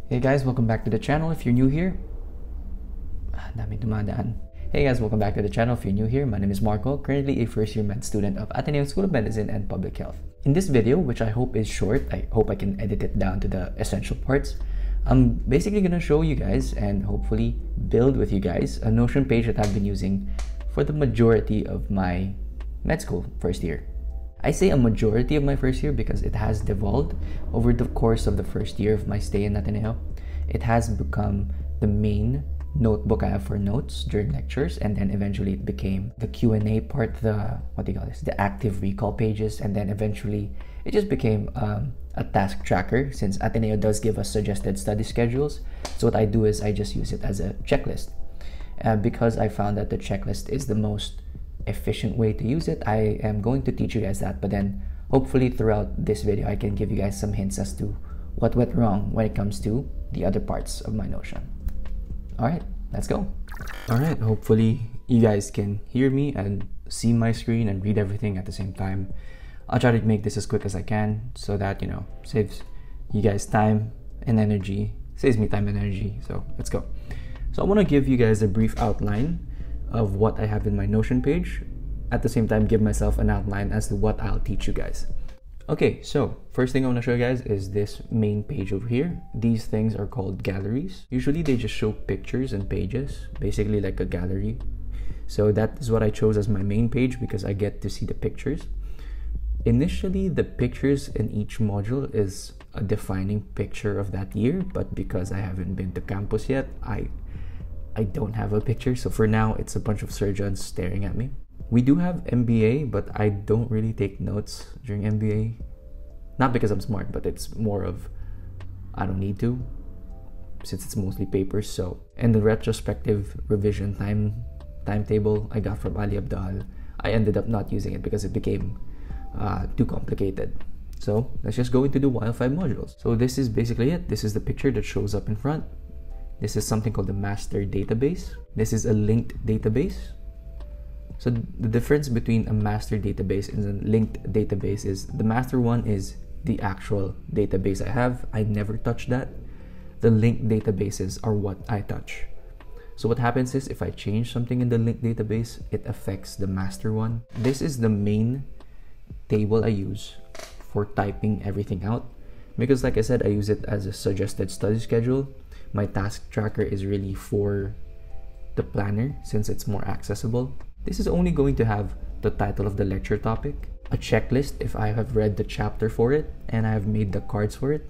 Hey guys, welcome back to the channel. If you're new here, dami dumadaan. Hey guys, welcome back to the channel. If you're new here, my name is Marco, currently a first-year med student of Ateneo School of Medicine and Public Health. In this video, which I hope is short, I hope I can edit it down to the essential parts. I'm basically gonna show you guys and hopefully build with you guys a Notion page that I've been using for the majority of my med school first year. I say a majority of my first year because it has devolved over the course of the first year of my stay in Ateneo. It has become the main notebook I have for notes during lectures, and then eventually it became the Q&A part, the active recall pages, and then eventually it just became a task tracker since Ateneo does give us suggested study schedules. So what I do is I just use it as a checklist because I found that the checklist is the most efficient way to use it. I am going to teach you guys that, but then hopefully throughout this video I can give you guys some hints as to what went wrong when it comes to the other parts of my Notion. Alright, let's go. Alright, hopefully you guys can hear me and see my screen and read everything at the same time. I'll try to make this as quick as I can so that, you know, saves you guys time and energy, saves me time and energy. So let's go. So I want to give you guys a brief outline of what I have in my Notion page, at the same time give myself an outline as to what I'll teach you guys. Okay, so first thing I want to show you guys is this main page over here. These things are called galleries. Usually they just show pictures and pages, basically like a gallery. So that is what I chose as my main page because I get to see the pictures. Initially, the pictures in each module is a defining picture of that year, but because I haven't been to campus yet, I don't have a picture. So for now, it's a bunch of surgeons staring at me. We do have MBA, but I don't really take notes during MBA. Not because I'm smart, but it's more of I don't need to since it's mostly papers. So, and the retrospective revision timetable I got from Ali Abdal, I ended up not using it because it became too complicated. So let's just go into the Wi-Fi modules. So this is basically it. This is the picture that shows up in front. This is something called the master database. This is a linked database. So the difference between a master database and a linked database is the master one is the actual database I have. I never touch that. The linked databases are what I touch. So what happens is if I change something in the linked database, it affects the master one. This is the main table I use for typing everything out because like I said, I use it as a suggested study schedule. My task tracker is really for the planner since it's more accessible. This is only going to have the title of the lecture topic, a checklist if I have read the chapter for it and I have made the cards for it,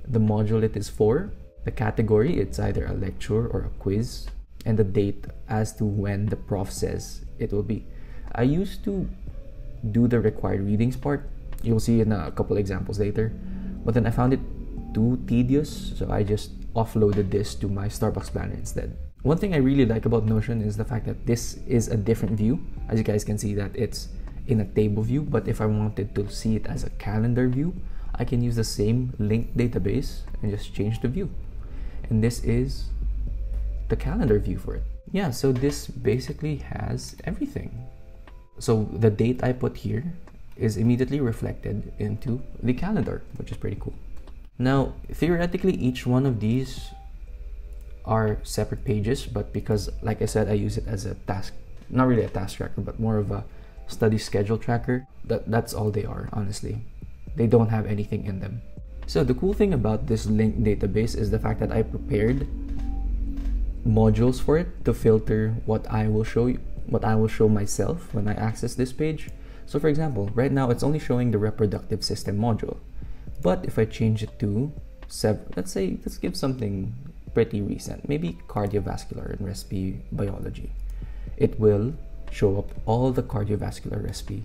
the module it is for, the category, it's either a lecture or a quiz, and the date as to when the prof says it will be. I used to do the required readings part. You'll see in a couple examples later, but then I found it too tedious, so I just offloaded this to my Starbucks planner instead. One thing I really like about Notion is the fact that this is a different view. As you guys can see that it's in a table view, but if I wanted to see it as a calendar view, I can use the same linked database and just change the view. And this is the calendar view for it. Yeah, so this basically has everything. So the date I put here is immediately reflected into the calendar, which is pretty cool. Now, theoretically, each one of these are separate pages, but because, like I said, I use it as a task, not really a task tracker, but more of a study schedule tracker, that's all they are, honestly. They don't have anything in them. So the cool thing about this linked database is the fact that I prepared modules for it to filter what I will show you, what I will show myself when I access this page. So for example, right now it's only showing the reproductive system module. But if I change it to let's give something pretty recent, maybe cardiovascular and respi biology, it will show up all the cardiovascular respi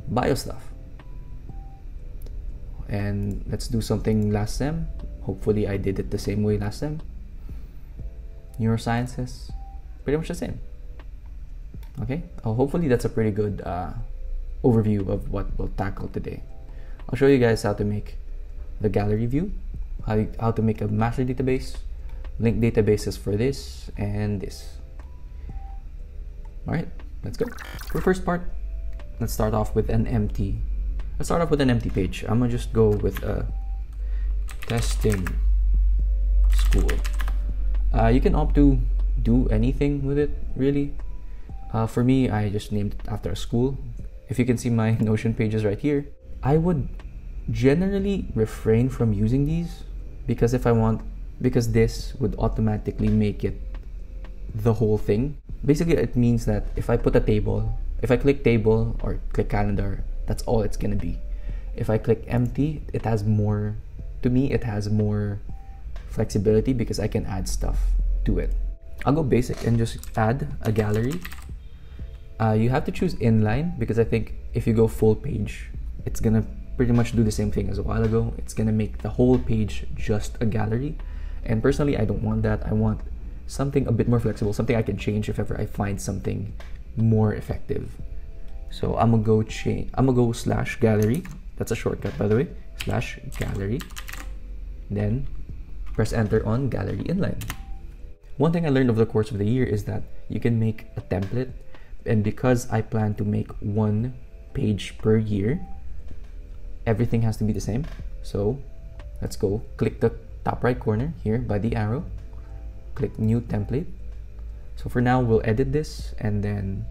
bio stuff. And let's do something last sem. Hopefully I did it the same way last sem. Neurosciences, pretty much the same. Okay, hopefully that's a pretty good overview of what we'll tackle today. I'll show you guys how to make the gallery view, how to make a master database, link databases for this and this. Alright, let's go. For the first part, let's start off with an empty page. I'm gonna just go with a testing school. You can opt to do anything with it, really. For me, I just named it after a school. If you can see my Notion pages right here, I would generally refrain from using these because because this would automatically make it the whole thing. Basically, it means that if I put a table, if I click table or click calendar, that's all it's gonna be. If I click empty, it has more flexibility because I can add stuff to it. I'll go basic and just add a gallery. You have to choose inline because I think if you go full page, it's gonna pretty much do the same thing as a while ago. It's gonna make the whole page just a gallery. And personally, I don't want that. I want something a bit more flexible, something I can change if ever I find something more effective. So I'm gonna go slash gallery. That's a shortcut, by the way, slash gallery. Then press enter on gallery inline. One thing I learned over the course of the year is that you can make a template, and because I plan to make one page per year, everything has to be the same. So let's go click the top right corner here by the arrow, click new template. So for now, we'll edit this and then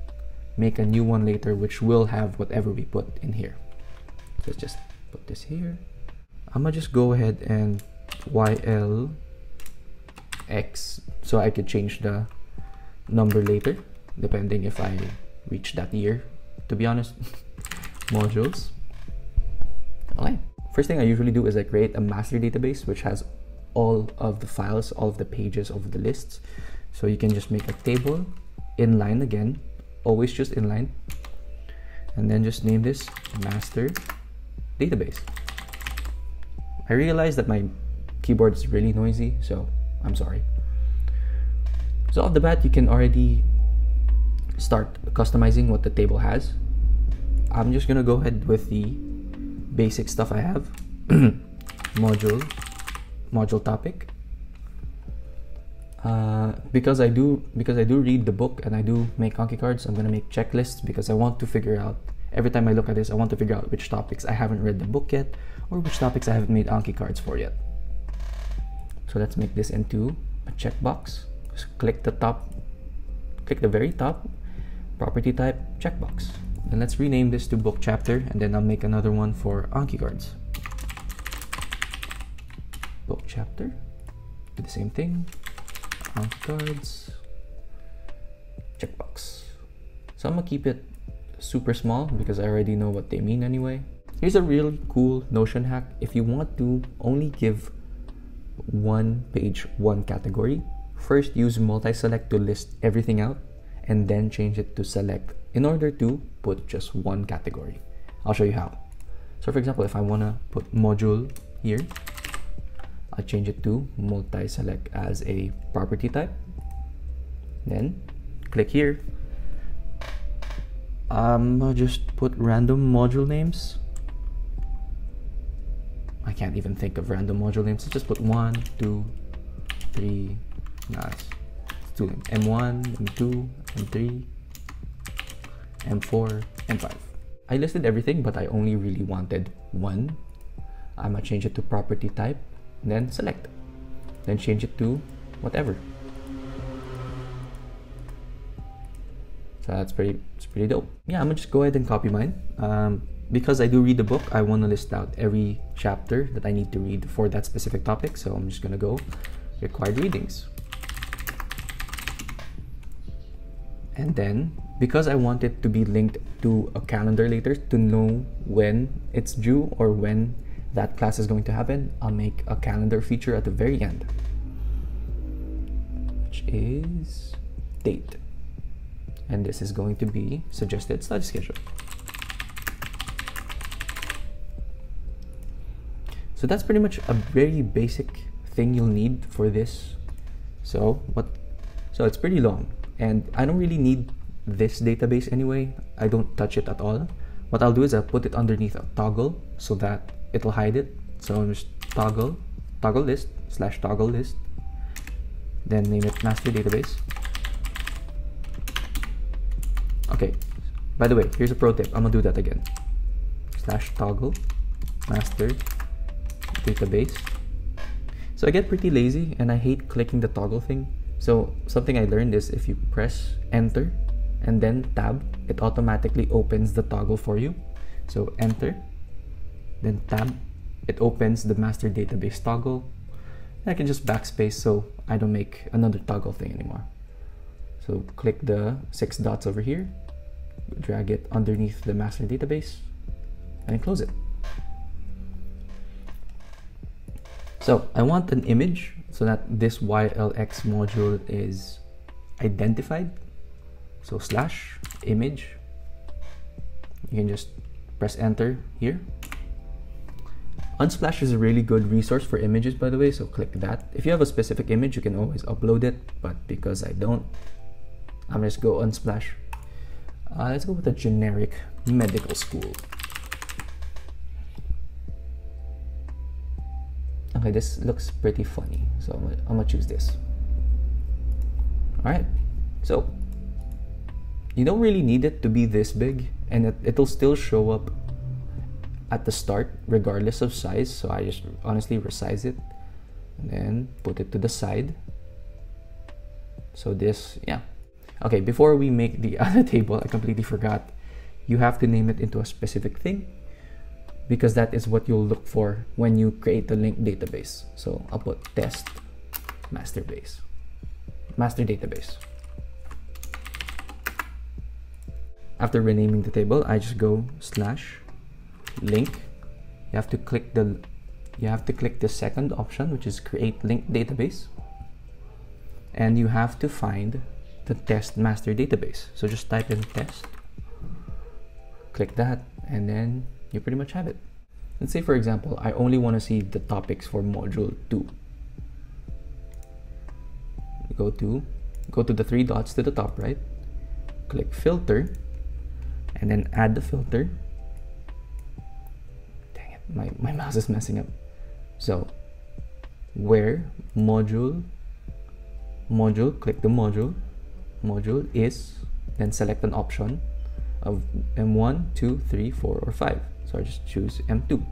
make a new one later, which will have whatever we put in here. Let's just put this here. I'm gonna just go ahead and YLX so I could change the number later, depending if I reach that year, to be honest. Modules. Okay. First thing I usually do is I create a master database which has all of the files, all of the pages of the lists. So you can just make a table, inline again, always just inline, and then just name this master database. I realize that my keyboard is really noisy, so I'm sorry. So off the bat, you can already start customizing what the table has. I'm just gonna go ahead with the basic stuff I have. module topic. Because I do read the book and I do make Anki cards, I'm gonna make checklists because I want to figure out, every time I look at this, I want to figure out which topics I haven't read the book yet or which topics I haven't made Anki cards for yet. So let's make this into a checkbox. Just click the very top, property type, checkbox. And let's rename this to book chapter, and then I'll make another one for Anki cards. Book chapter, do the same thing, Anki cards, checkbox. So I'm gonna keep it super small because I already know what they mean anyway. Here's a really cool Notion hack. If you want to only give one page, one category, first use multi-select to list everything out, and then change it to select in order to put just one category. I'll show you how. So for example, if I wanna put module here, I'll change it to multi-select as a property type. Then click here. I'll just put random module names. I can't even think of random module names. So just put 1, 2, 3, nice. Let's do M1, M2, M3, M4, M5. I listed everything, but I only really wanted one. I'm gonna change it to property type, then select, then change it to whatever. So it's pretty dope. Yeah, I'm gonna just go ahead and copy mine. Because I do read the book, I want to list out every chapter that I need to read for that specific topic. So I'm just gonna go required readings. And then, because I want it to be linked to a calendar later to know when it's due or when that class is going to happen, I'll make a calendar feature at the very end, which is date. And this is going to be suggested study schedule. So that's pretty much a very basic thing you'll need for this. So it's pretty long, and I don't really need this database anyway. I don't touch it at all. What I'll do is I'll put it underneath a toggle so that it'll hide it. So I'll just toggle list / toggle list, then name it master database. Okay, by the way, here's a pro tip. I'm gonna do that again. / toggle master database. So I get pretty lazy and I hate clicking the toggle thing. So something I learned is if you press enter and then tab, it automatically opens the toggle for you. So enter, then tab, it opens the master database toggle. And I can just backspace so I don't make another toggle thing anymore. So click the 6 dots over here, drag it underneath the master database, and close it. So I want an image so that this YLX module is identified. So slash image. You can just press enter here. Unsplash is a really good resource for images, by the way, so click that. If you have a specific image, you can always upload it, but because I don't, I'm just go Unsplash. Let's go with a generic medical school. Okay, this looks pretty funny, so I'm gonna choose this. All right, so you don't really need it to be this big, and it'll still show up at the start regardless of size. So I just honestly resize it and then put it to the side. So this, yeah. Okay, before we make the other table, I completely forgot. You have to name it into a specific thing because that is what you'll look for when you create the linked database. So I'll put test master database. After renaming the table, I just go slash link. You have to click the second option, which is create linked database, and you have to find the test master database. So just type in test, click that, and then you pretty much have it. Let's say, for example, I only want to see the topics for module 2. Go to the 3 dots to the top right, click filter, and then add the filter. Dang it, my mouse is messing up. So where module, click the module is, then select an option of M1, 2, 3, 4, or 5. So I just choose M2.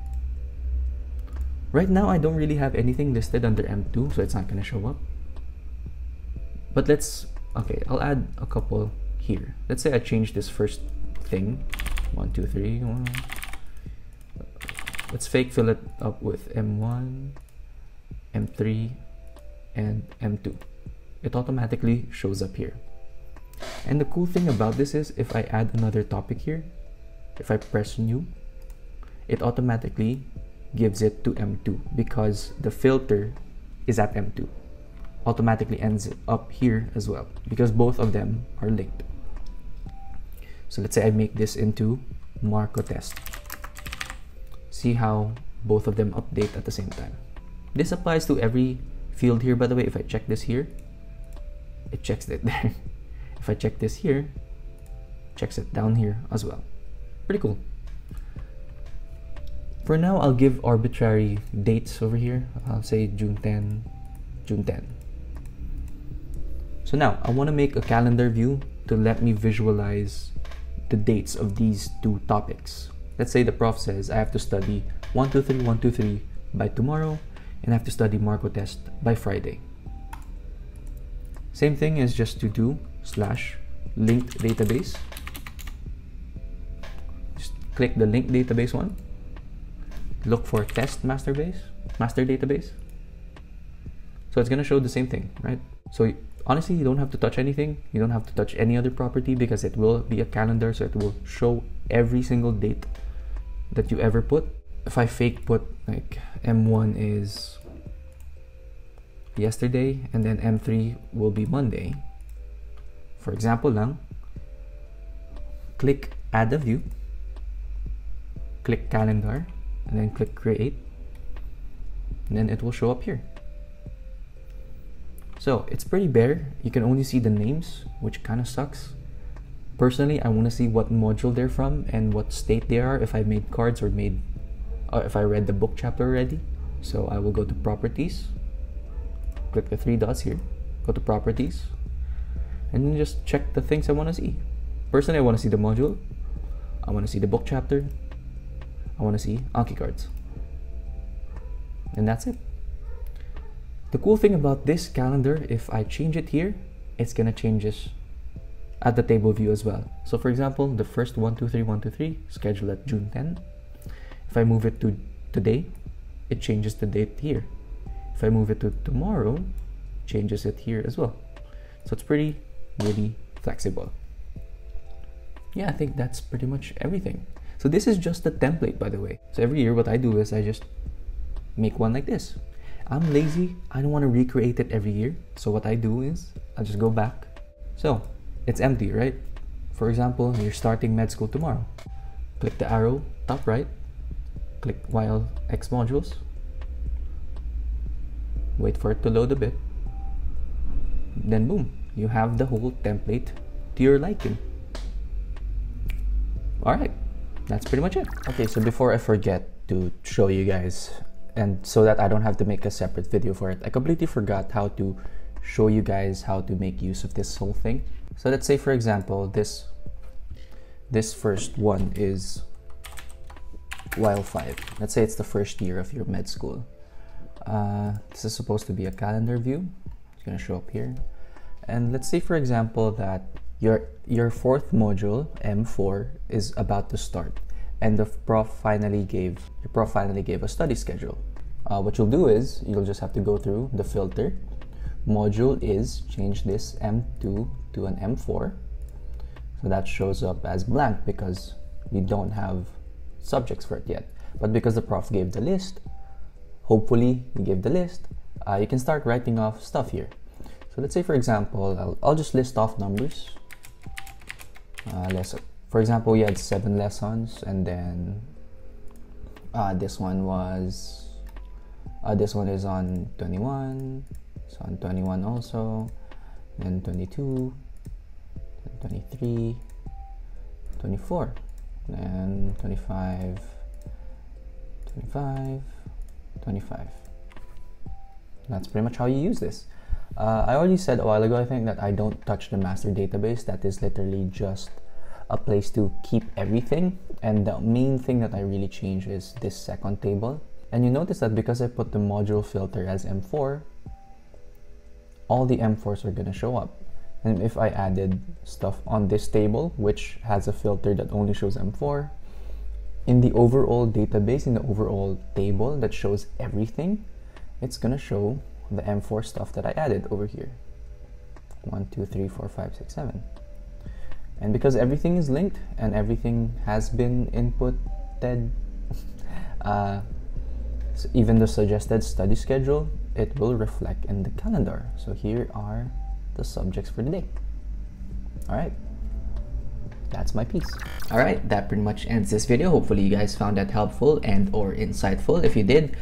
Right now I don't really have anything listed under M2, so it's not gonna show up. But I'll add a couple here. Let's say I change this first thing, 1, 2, 3. Let's fake fill it up with M1, M3, and M2. It automatically shows up here. And the cool thing about this is if I add another topic here, if I press new, it automatically gives it to M2 because the filter is at M2. Automatically ends up here as well because both of them are linked. So let's say I make this into Marco test. See how both of them update at the same time. This applies to every field here, by the way. If I check this here, it checks it there. If I check this here, checks it down here as well. Pretty cool. For now, I'll give arbitrary dates over here. I'll say June 10, June 10. So now I want to make a calendar view to let me visualize the dates of these 2 topics. Let's say the prof says I have to study 1, 2, 3, 1, 2, 3 by tomorrow, and I have to study Marco test by Friday. Same thing is just to do slash linked database. Just click the linked database one. Look for test master database. So it's gonna show the same thing, right? So honestly, you don't have to touch anything. You don't have to touch any other property because it will be a calendar, so it will show every single date that you ever put. If I fake put like M1 is yesterday and then M3 will be Monday, for example lang, click add a view, click calendar, and then click create, and then it will show up here. So it's pretty bare. You can only see the names, which kind of sucks. Personally, I want to see what module they're from and what state they are, if I made cards or if I read the book chapter already. So I will go to properties, click the 3 dots here, go to properties, and then just check the things I want to see. Personally, I want to see the module, I want to see the book chapter, I want to see Anki cards. And that's it. The cool thing about this calendar, if I change it here, it's gonna change this at the table view as well. So for example, the first 123 scheduled at June 10. If I move it to today, it changes the date here. If I move it to tomorrow, changes it here as well. So it's really flexible. Yeah, I think that's pretty much everything. So this is just a template, by the way. So every year what I do is I just make one like this. I'm lazy, I don't want to recreate it every year. So what I do is I just go back. So it's empty, right? For example, you're starting med school tomorrow. Click the arrow, top right, click WiFi Modules. Wait for it to load a bit. Then boom, you have the whole template to your liking. Alright, that's pretty much it. Okay, so before I forget to show you guys, and so that I don't have to make a separate video for it, I completely forgot how to show you guys how to make use of this whole thing. So let's say, for example, this first one is WIL5. Let's say it's the first year of your med school. This is supposed to be a calendar view. It's gonna show up here. And let's say, for example, that your fourth module, M4, is about to start, and the prof finally gave a study schedule. What you'll do is you'll just have to go through the filter. Module is, change this M2 to an M4. So that shows up as blank because we don't have subjects for it yet. But because the prof gave the list, hopefully he gave the list, you can start writing off stuff here. So let's say, for example, I'll just list off numbers. For example, we had 7 lessons, and then this one is on 21. It's on 21 also, then 22, then 23, 24, then 25, 25, 25. That's pretty much how you use this. I already said a while ago, I think, that I don't touch the master database. That is literally just a place to keep everything. And the main thing that I really change is this second table. And you notice that because I put the module filter as M4, all the M4s are going to show up. And if I added stuff on this table, which has a filter that only shows M4, in the overall database, in the overall table that shows everything, it's going to show the M4 stuff that I added over here. 1, 2, 3, 4, 5, 6, 7. And because everything is linked and everything has been inputted, so even the suggested study schedule, it will reflect in the calendar. So here are the subjects for the day. All right, that's my piece. All right, that pretty much ends this video. Hopefully you guys found that helpful and or insightful. If you did,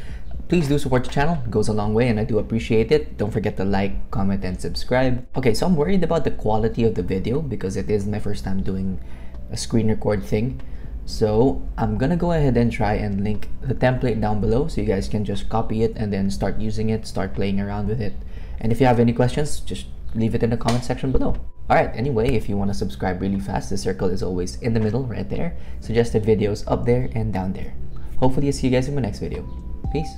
please do support the channel. It goes a long way and I do appreciate it. Don't forget to like, comment, and subscribe. Okay, so I'm worried about the quality of the video because it is my first time doing a screen record thing. So I'm gonna go ahead and try and link the template down below so you guys can just copy it and then start using it, start playing around with it. And if you have any questions, just leave it in the comment section below. Alright, anyway, if you want to subscribe really fast, the circle is always in the middle right there. Suggested videos up there and down there. Hopefully I'll see you guys in my next video. Peace.